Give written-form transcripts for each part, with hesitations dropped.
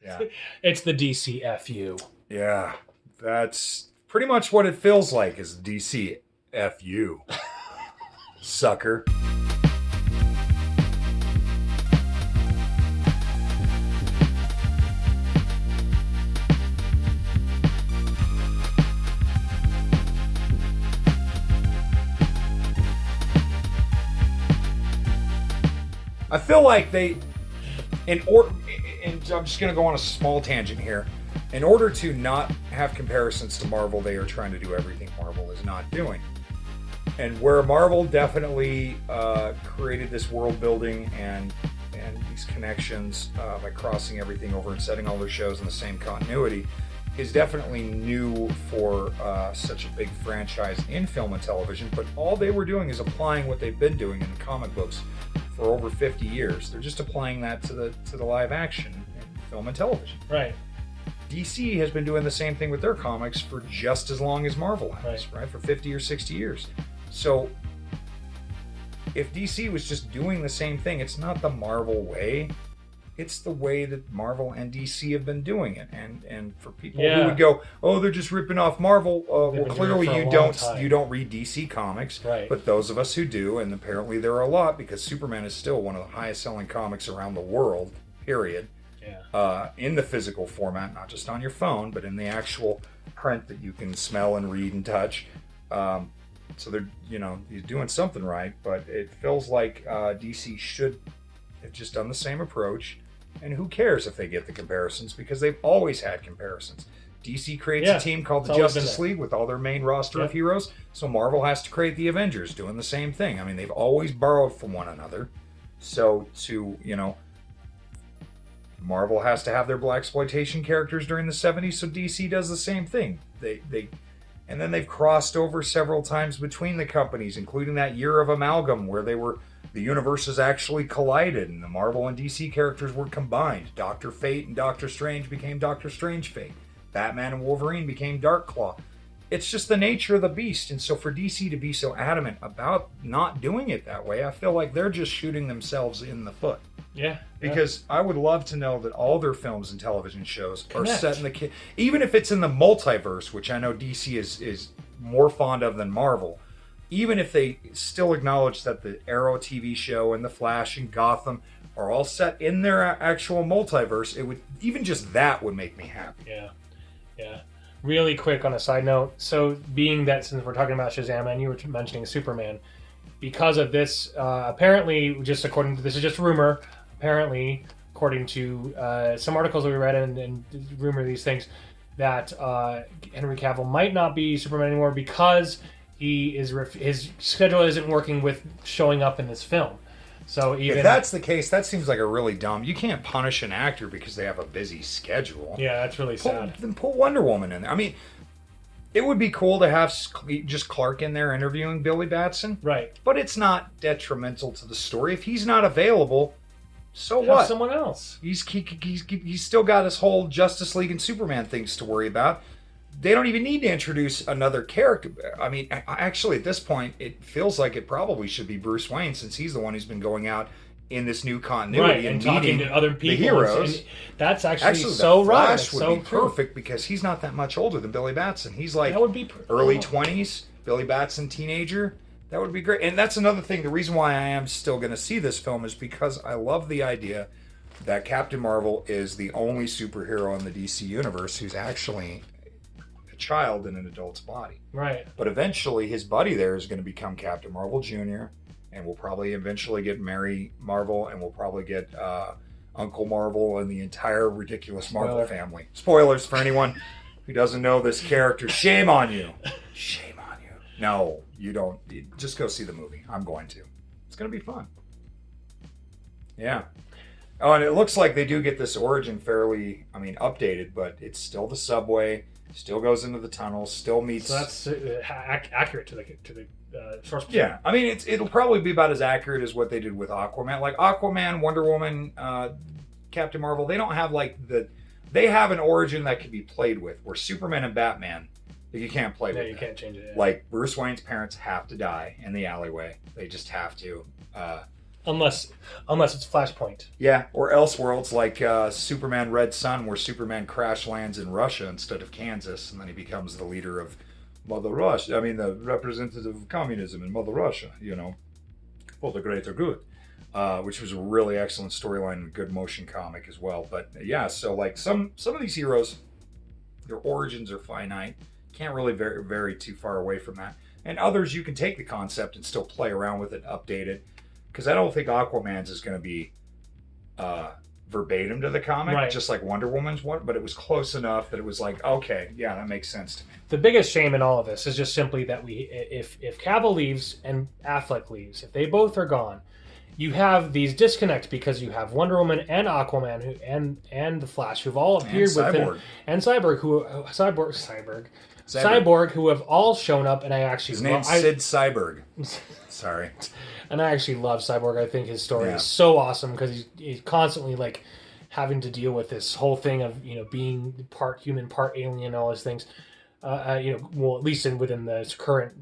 Yeah. It's the DCFU. Yeah. That's pretty much what it feels like is DCFU. Sucker. I feel like and I'm just going to go on a small tangent here. In order to not have comparisons to Marvel, they are trying to do everything Marvel is not doing. And where Marvel definitely created this world building and these connections by crossing everything over and setting all their shows in the same continuity is definitely new for such a big franchise in film and television. But all they were doing is applying what they've been doing in the comic books for over 50 years. They're just applying that to the live action in film and television. Right. DC has been doing the same thing with their comics for just as long as Marvel has, right? For 50 or 60 years. So if DC was just doing the same thing, it's not the Marvel way. It's the way that Marvel and DC have been doing it. And for people who would go, oh, they're just ripping off Marvel. Well, clearly you don't read DC comics. Right. But those of us who do, and apparently there are a lot, because Superman is still one of the highest selling comics around the world, period. Yeah. In the physical format, not just on your phone, but in the actual print that you can smell and read and touch. So they're, he's doing something right, but it feels like DC should have just done the same approach. And who cares if they get the comparisons, because they've always had comparisons. DC creates a team called the Justice League with all their main roster of heroes, so Marvel has to create the Avengers doing the same thing. I mean, they've always borrowed from one another. So Marvel has to have their blaxploitation characters during the 70s, so DC does the same thing. And then they've crossed over several times between the companies, including that year of Amalgam where the universes actually collided and the Marvel and DC characters were combined. Dr. Fate and Doctor Strange became Doctor Strange Fate. Batman and Wolverine became Darkclaw. It's just the nature of the beast. And so for DC to be so adamant about not doing it that way, I feel like they're just shooting themselves in the foot. Yeah. Because I would love to know that all their films and television shows are set in even if it's in the multiverse, which I know DC is more fond of than Marvel. Even if they still acknowledge that the Arrow TV show and the Flash and Gotham are all set in their actual multiverse, even just that would make me happy. Yeah. Really quick on a side note. So being that since we're talking about Shazam and you were mentioning Superman, because of this, apparently, this is just rumor, apparently, according to some articles that we read and rumor these things, that Henry Cavill might not be Superman anymore because his schedule isn't working with showing up in this film. So if that's the case, that seems like a really dumb. You can't punish an actor because they have a busy schedule. Yeah, that's really sad. Then put Wonder Woman in there. I mean, it would be cool to have just Clark in there interviewing Billy Batson. Right. But it's not detrimental to the story. If he's not available, so have what? Someone else. He's still got his whole Justice League and Superman things to worry about. They don't even need to introduce another character. I mean, actually, at this point, it feels like it probably should be Bruce Wayne, since he's the one who's been going out in this new continuity and talking to other people. The heroes. And that's actually so right. Flash would be perfect because he's not that much older than Billy Batson. He's like that would be early 20s. Billy Batson, teenager. That would be great. And that's another thing. The reason why I am still going to see this film is because I love the idea that Captain Marvel is the only superhero in the DC universe who's actually child in an adult's body. Right. But eventually his buddy there is going to become Captain Marvel Jr. and we'll probably eventually get Mary Marvel and we'll probably get Uncle Marvel and the entire ridiculous Marvel family. Spoilers for anyone who doesn't know this character. Shame on you. Shame on you. No, you don't. Just go see the movie. I'm going to. It's going to be fun. Yeah. Oh, and it looks like they do get this origin fairly, updated, but it's still the subway. Still goes into the tunnels. Still meets. So that's accurate to the source material. Yeah, I mean it'll probably be about as accurate as what they did with Aquaman. Like Aquaman, Wonder Woman, Captain Marvel. They don't have they have an origin that can be played with. Where Superman and Batman, you can't play with. You can't change it. Yeah. Like Bruce Wayne's parents have to die in the alleyway. They just have to. unless it's Flashpoint. Yeah, or Elseworlds like Superman Red Sun, where Superman crash lands in Russia instead of Kansas, and then he becomes the leader of Mother Russia. I mean, the representative of communism in Mother Russia, for the greater good. Which was a really excellent storyline and good motion comic as well. But yeah, so like some of these heroes, their origins are finite. Can't really vary too far away from that. And others, you can take the concept and still play around with it, update it. Because I don't think Aquaman's is going to be verbatim to the comic, right, just like Wonder Woman's one, but it was close enough that it was like, okay, yeah, that makes sense to me. The biggest shame in all of this is just simply that if Cavill leaves and Affleck leaves, if they both are gone, you have these disconnects because you have Wonder Woman and Aquaman and the Flash who've all appeared within, and Cyborg who have all shown up, and I actually his name's Sid Cyborg. Sorry. And I actually love Cyborg. I think his story is so awesome because he's constantly like having to deal with this whole thing of being part human, part alien, all those things. Well, at least within the current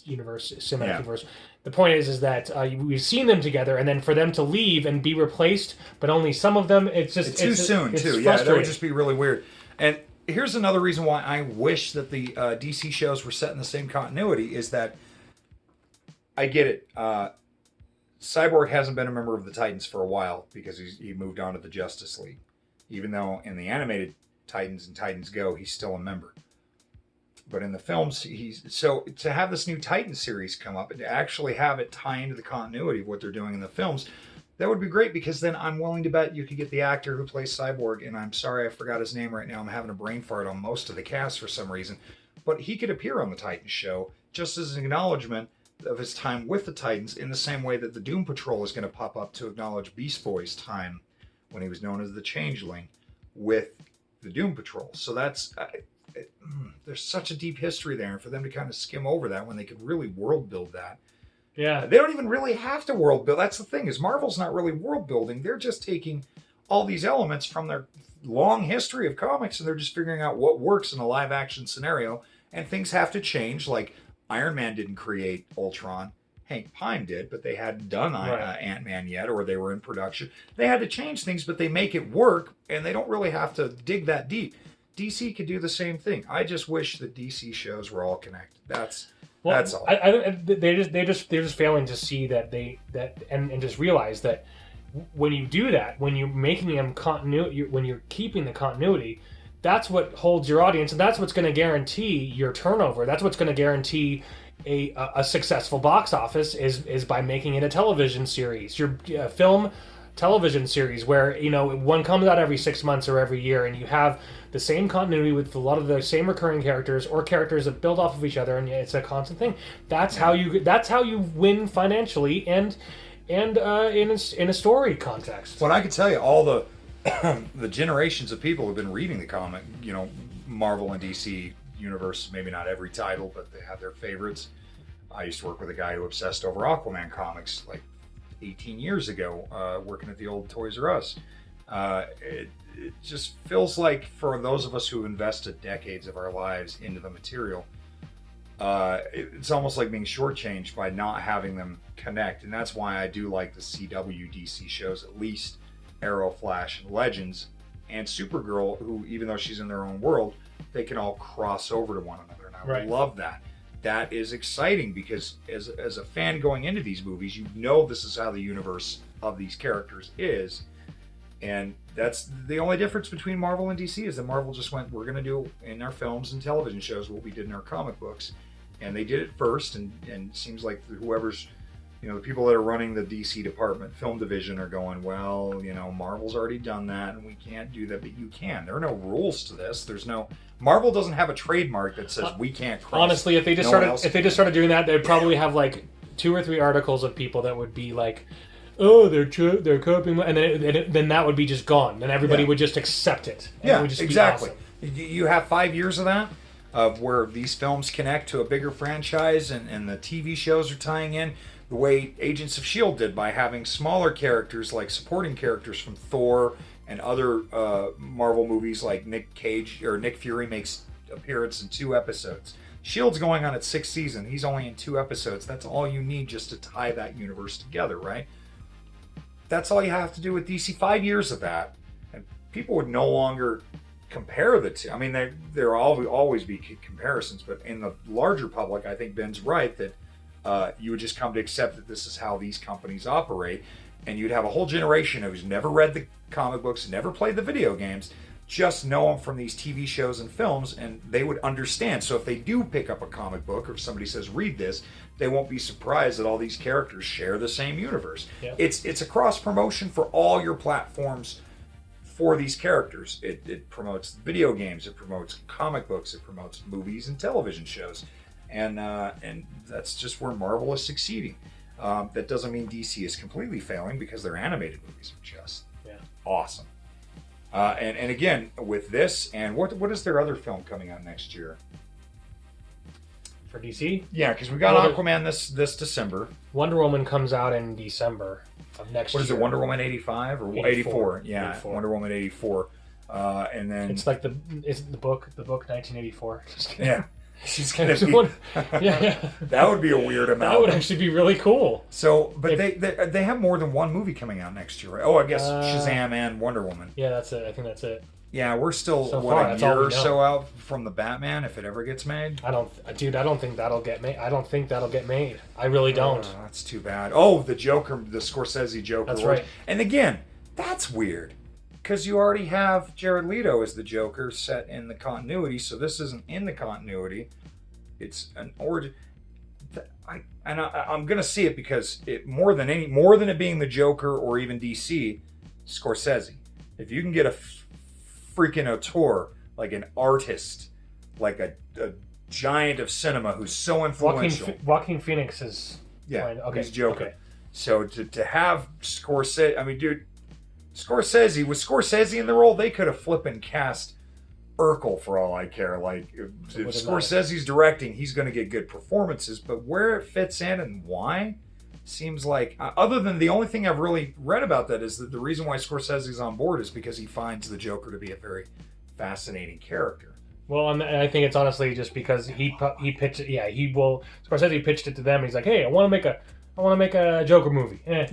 universe, cinematic universe. The point is that we've seen them together, and then for them to leave and be replaced, but only some of them, it's too soon. Yeah, that would just be really weird. And here's another reason why I wish that the DC shows were set in the same continuity is that I get it. Cyborg hasn't been a member of the Titans for a while because he moved on to the Justice League, even though in the animated Titans and Titans Go, he's still a member. But in the films, so to have this new Titan series come up and to actually have it tie into the continuity of what they're doing in the films, that would be great because then I'm willing to bet you could get the actor who plays Cyborg, and I'm sorry I forgot his name right now. I'm having a brain fart on most of the cast for some reason, but he could appear on the Titans show just as an acknowledgement of his time with the Titans in the same way that the Doom Patrol is going to pop up to acknowledge Beast Boy's time when he was known as the Changeling with the Doom Patrol. So that's... there's such a deep history there, and for them to kind of skim over that when they could really world build that. Yeah. They don't even really have to world build. That's the thing, is Marvel's not really world building. They're just taking all these elements from their long history of comics, and they're just figuring out what works in a live action scenario, and things have to change. Like Iron Man didn't create Ultron. Hank Pym did, but they hadn't done Ant-Man yet, or they were in production. They had to change things, but they make it work, and they don't really have to dig that deep. DC could do the same thing. I just wish that DC shows were all connected. That's all. They're just failing to see and just realize that when you do that, when you're making them continuity, when you're keeping the continuity, that's what holds your audience, and that's what's going to guarantee your turnover. That's what's going to guarantee a successful box office is by making it a television series. Your film television series where one comes out every 6 months or every year, and you have the same continuity with a lot of the same recurring characters or characters that build off of each other, and it's a constant thing. That's how you win financially and in a story context. Well, I can tell you all the the generations of people who've been reading the comic, Marvel and DC universe, maybe not every title, but they have their favorites. I used to work with a guy who obsessed over Aquaman comics like 18 years ago, working at the old Toys R Us. It just feels like for those of us who invested decades of our lives into the material, it's almost like being shortchanged by not having them connect. And that's why I do like the CW DC shows, at least Arrow, Flash, and Legends, and Supergirl, who, even though she's in their own world, they can all cross over to one another. And I love that. That is exciting because as a fan going into these movies, this is how the universe of these characters is. And that's the only difference between Marvel and DC, is that Marvel just went, we're going to do in our films and television shows what we did in our comic books. And they did it first, and it seems like whoever's, the people that are running the DC department, film division, are going, well, Marvel's already done that, and we can't do that, but you can. There are no rules to this. Marvel doesn't have a trademark that says we can't cross. Honestly, if they just started doing that, they'd probably have like 2 or 3 articles of people that would be like, oh, they're copying, and then that would be just gone, and everybody would just accept it. Yeah, it would just exactly. Be awesome. You have 5 years of that, of where these films connect to a bigger franchise, and the TV shows are tying in the way Agents of S.H.I.E.L.D. did by having smaller characters like supporting characters from Thor and other Marvel movies, like Nick Fury makes appearance in 2 episodes. S.H.I.E.L.D.'s going on its 6th season. He's only in 2 episodes. That's all you need just to tie that universe together, right? that's all you have to do with DC. 5 years of that, and people would no longer compare the two. I mean, there will always be comparisons, but in the larger public, I think Ben's right that you would just come to accept that this is how these companies operate, and you'd have a whole generation who's never read the comic books, never played the video games, just know them from these TV shows and films, and they would understand. So if they do pick up a comic book, or if somebody says read this, they won't be surprised that all these characters share the same universe. Yeah. It's a cross promotion for all your platforms for these characters. It promotes video games, it promotes comic books, it promotes movies and television shows, and that's just where Marvel is succeeding. That doesn't mean DC is completely failing, because their animated movies are just awesome. And again, with this, and what is their other film coming out next year? For DC? Yeah, because we got Aquaman this December. Wonder Woman comes out in December of next year. What is it, Wonder Woman 85 or 84? Yeah, 84. Wonder Woman 84. And then... It's like isn't the book 1984? Yeah. She's gonna be... yeah. That would be a weird amount. That would actually be really cool. So, but they have more than one movie coming out next year, right? Oh, I guess Shazam and Wonder Woman. Yeah, that's it. I think that's it. Yeah, we're still a year or so out from the Batman, if it ever gets made. I don't think that'll get made. I don't think that'll get made. I really don't. That's too bad. Oh, the Joker, the Scorsese Joker. That's right. And again, that's weird, because you already have Jared Leto as the Joker set in the continuity, so this isn't in the continuity. It's an origin. I'm gonna see it, because more than it being the Joker or even DC, Scorsese. If you can get a freaking auteur, like an artist, like a giant of cinema who's so influential. Joaquin Phoenix is he's Joker. Okay. So to have Scorsese, I mean, dude, Scorsese, with Scorsese in the role, they could have flippin' cast Urkel for all I care. Like, if Scorsese's directing, he's going to get good performances, but where it fits in and why seems like, other than the only thing I've really read about that is that the reason why Scorsese's on board is because he finds the Joker to be a very fascinating character. Well, and I think it's honestly just because he pitched it. Yeah, Scorsese pitched it to them. And he's like, hey, I want to make a Joker movie. I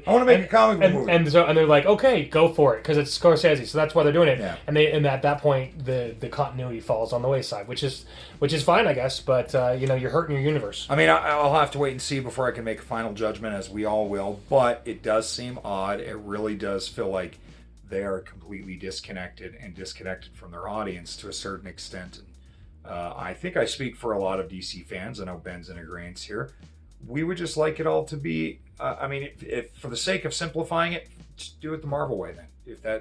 want to make a comic book movie. And they're like, okay, go for it, because it's Scorsese, so that's why they're doing it. Yeah. And at that point, the continuity falls on the wayside, which is fine, I guess. But you're hurting your universe. I mean, I'll have to wait and see before I can make a final judgment, as we all will. But it does seem odd. It really does feel like they are completely disconnected from their audience to a certain extent. And I think I speak for a lot of DC fans. I know Ben's in agreement here. We would just like it all to be. If for the sake of simplifying it, just do it the Marvel way. Then,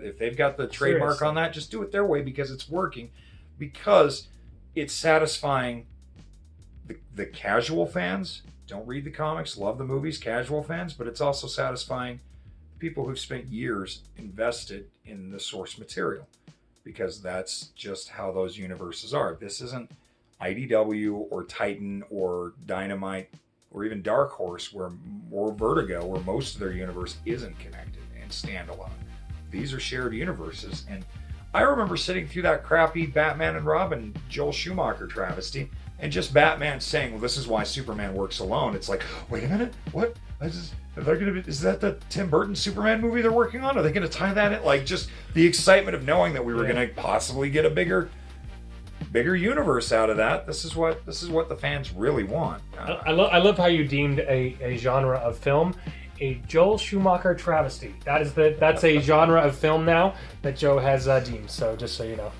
if they've got the trademark on that, just do it their way, because it's working, because it's satisfying the casual fans. Don't read the comics, love the movies, casual fans, but it's also satisfying people who've spent years invested in the source material, because that's just how those universes are. This isn't IDW or Titan or Dynamite or even Dark Horse, or Vertigo, where most of their universe isn't connected and standalone. These are shared universes. And I remember sitting through that crappy Batman and Robin Joel Schumacher travesty, and just Batman saying, well, this is why Superman works alone. It's like, wait a minute, what? Is that the Tim Burton Superman movie they're working on? Are they going to tie that in? Like, just the excitement of knowing that we were going to possibly get a bigger universe out of that. This is what the fans really want. I love how you deemed a genre of film a Joel Schumacher travesty. That's a genre of film now that Joe has deemed. So just so you know.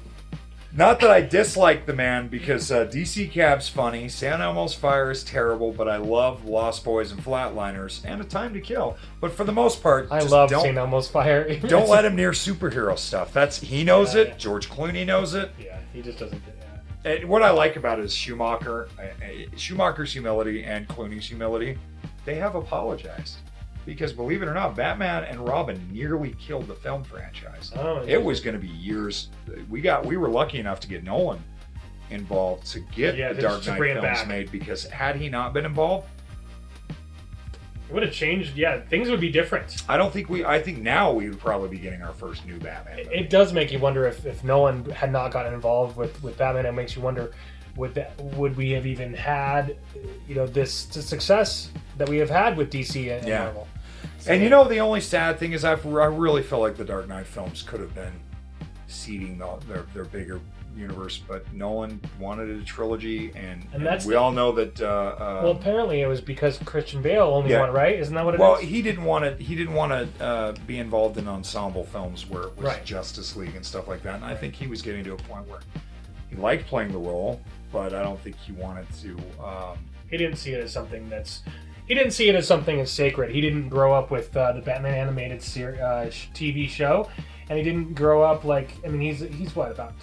Not that I dislike the man, because DC Cab's funny, San Elmo's Fire is terrible, but I love Lost Boys and Flatliners and A Time to Kill. But for the most part, I love San Elmo's Fire. Don't let him near superhero stuff. He knows it. George Clooney knows it. Yeah, he just doesn't get it. And what I like about it is Schumacher's humility and Clooney's humility. They have apologized, because believe it or not, Batman and Robin nearly killed the film franchise. It was going to be years. We were lucky enough to get Nolan involved to get the Dark Knight films made, because had he not been involved, it would have changed. Yeah, things would be different. I think now we would probably be getting our first new Batman movie. It does make you wonder if Nolan had not gotten involved with Batman. It makes you wonder, would we have even had this success that we have had with DC and Marvel? And you know, the only sad thing is I really feel like the Dark Knight films could have been seeding their bigger universe, but Nolan wanted a trilogy, and that's we all know that. Well, apparently it was because Christian Bale only won, right? Isn't that what it is? Well, he didn't want to be involved in ensemble films where it was Justice League and stuff like that. And I think he was getting to a point where he liked playing the role, but I don't think he wanted to. He didn't see it as something that's. He didn't see it as something as sacred. He didn't grow up with the Batman animated TV show, and he didn't grow up like. I mean, he's what, about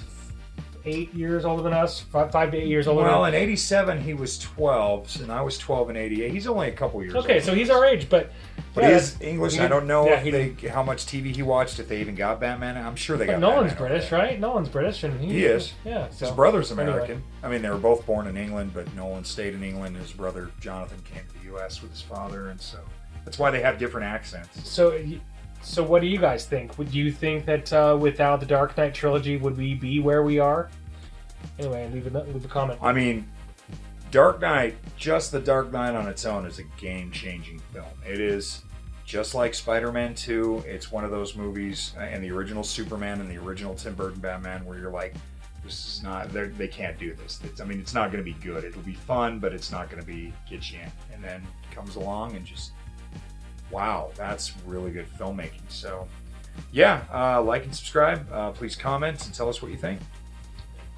8 years older than us, 5 to 8 years older. Well, in '87 he was 12, and I was 12 in '88. He's only a couple years. Okay, so he's our age, but he is English. I don't know how much TV he watched, if they even got Batman. I'm sure they got. Nolan's Batman British, right? Nolan's British, and he is. Yeah, his brother's American. Anyway. I mean, they were both born in England, but Nolan stayed in England. His brother Jonathan came to the U.S. with his father, and so that's why they have different accents. So what do you guys think? Would you think that without the Dark Knight trilogy, would we be where we are? Anyway, leave a comment. I mean, Dark Knight, just the Dark Knight on its own is a game-changing film. It is just like Spider-Man 2. It's one of those movies, and the original Superman and the original Tim Burton Batman, where you're like, this is not, they can't do this. It's not going to be good. It'll be fun, but it's not going to get you in. And then it comes along and just, wow, that's really good filmmaking. So, yeah, like and subscribe. Please comment and tell us what you think.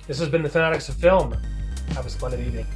This has been the Fanatics of Film. Have a splendid evening.